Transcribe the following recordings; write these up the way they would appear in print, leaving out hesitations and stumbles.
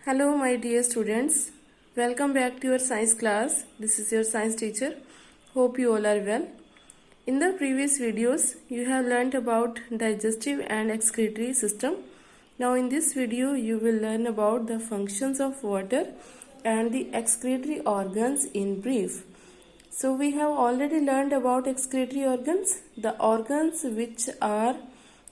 Hello, my dear students. Welcome back to your science class. This is your science teacher. Hope you all are well. In the previous videos, you have learnt about digestive and excretory system. Now, in this video, you will learn about the functions of water and the excretory organs in brief. So, we have already learned about excretory organs, the organs which are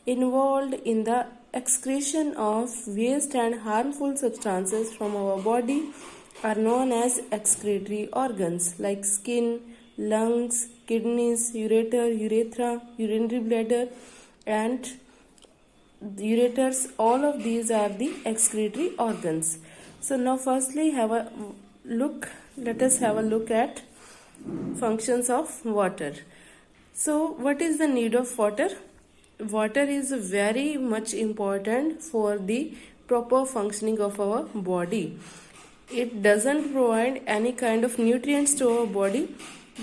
involved in the excretion of waste and harmful substances from our body are known as excretory organs like skin, lungs, kidneys, ureter, urethra, urinary bladder and ureters. All of these are the excretory organs. So now firstly let us have a look at functions of water. So what is the need of water? Water is very much important for the proper functioning of our body. It doesn't provide any kind of nutrients to our body,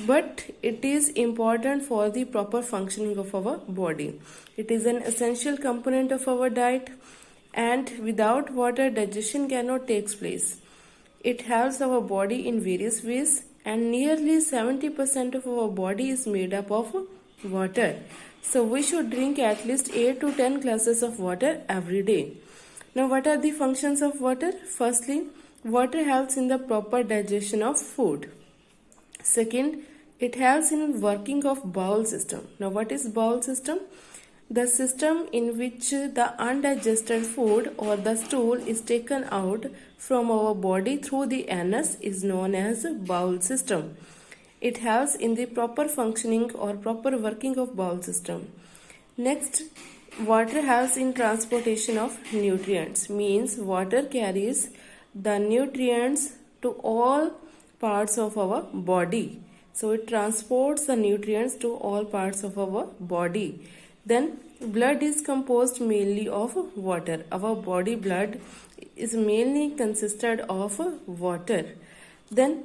but it is important for the proper functioning of our body. It is an essential component of our diet, and without water, digestion cannot take place. It helps our body in various ways, and nearly 70% of our body is made up of water. So we should drink at least 8 to 10 glasses of water every day. Now, what are the functions of water? Firstly, water helps in the proper digestion of food. Second, it helps in working of bowel system. Now, what is bowel system? The system in which the undigested food or the stool is taken out from our body through the anus is known as bowel system. It helps in the proper functioning or proper working of bowel system. Next, water helps in transportation of nutrients. Means water carries the nutrients to all parts of our body. So it transports the nutrients to all parts of our body. Then blood is composed mainly of water. Our body blood is mainly consisted of water. Then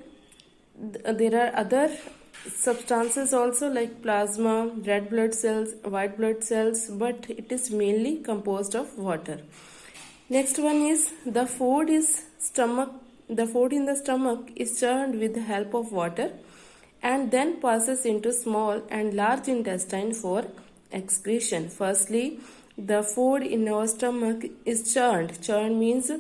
there are other substances also like plasma, red blood cells, white blood cells, but it is mainly composed of water. Next one is the food in the stomach is churned with the help of water and then passes into small and large intestine for excretion. Firstly, the food in our stomach is churned. Churn means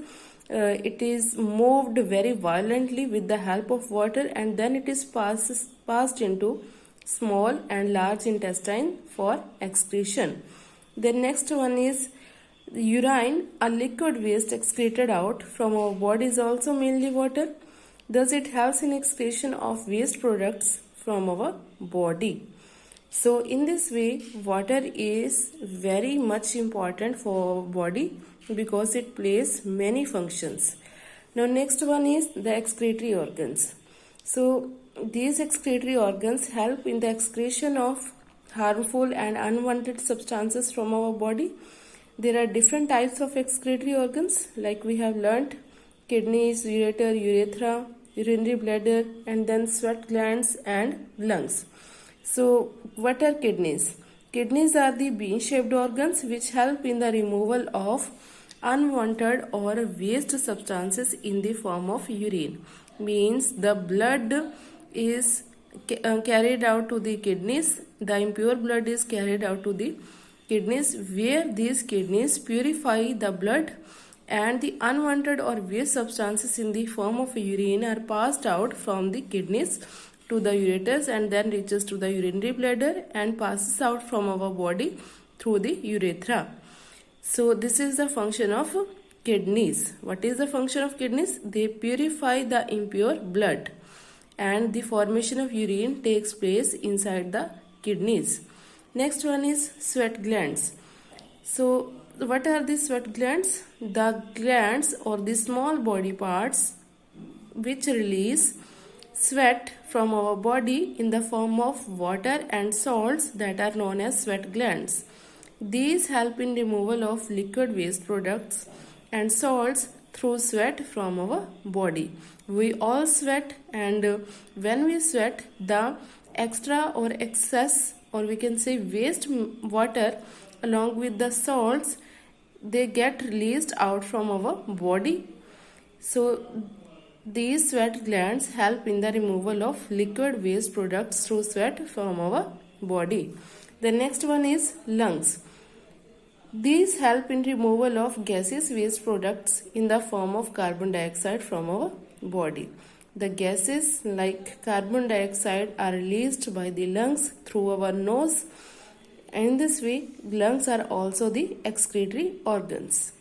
it is moved very violently with the help of water and then it is passed into small and large intestine for excretion. The next one is urine, a liquid waste excreted out from our body is also mainly water. Thus it helps in excretion of waste products from our body. So in this way, water is very much important for our body because it plays many functions. Now next one is the excretory organs. So these excretory organs help in the excretion of harmful and unwanted substances from our body. There are different types of excretory organs like we have learnt: kidneys, ureter, urethra, urinary bladder and then sweat glands and lungs. So what are kidneys? Kidneys are the bean-shaped organs which help in the removal of unwanted or waste substances in the form of urine. Means the blood is carried out to the kidneys. The impure blood is carried out to the kidneys where these kidneys purify the blood and the unwanted or waste substances in the form of urine are passed out from the kidneys to the ureters and then reaches to the urinary bladder and passes out from our body through the urethra. So this is the function of kidneys. What is the function of kidneys? They purify the impure blood and the formation of urine takes place inside the kidneys. Next one is sweat glands. So what are the sweat glands? The glands or the small body parts which release sweat from our body in the form of water and salts that are known as sweat glands. These help in removal of liquid waste products and salts through sweat from our body. We all sweat and when we sweat, the extra or excess or we can say waste water along with the salts, they get released out from our body So these sweat glands help in the removal of liquid waste products through sweat from our body. The next one is lungs. These help in removal of gaseous waste products in the form of carbon dioxide from our body. The gases like carbon dioxide are released by the lungs through our nose. In this way, lungs are also the excretory organs.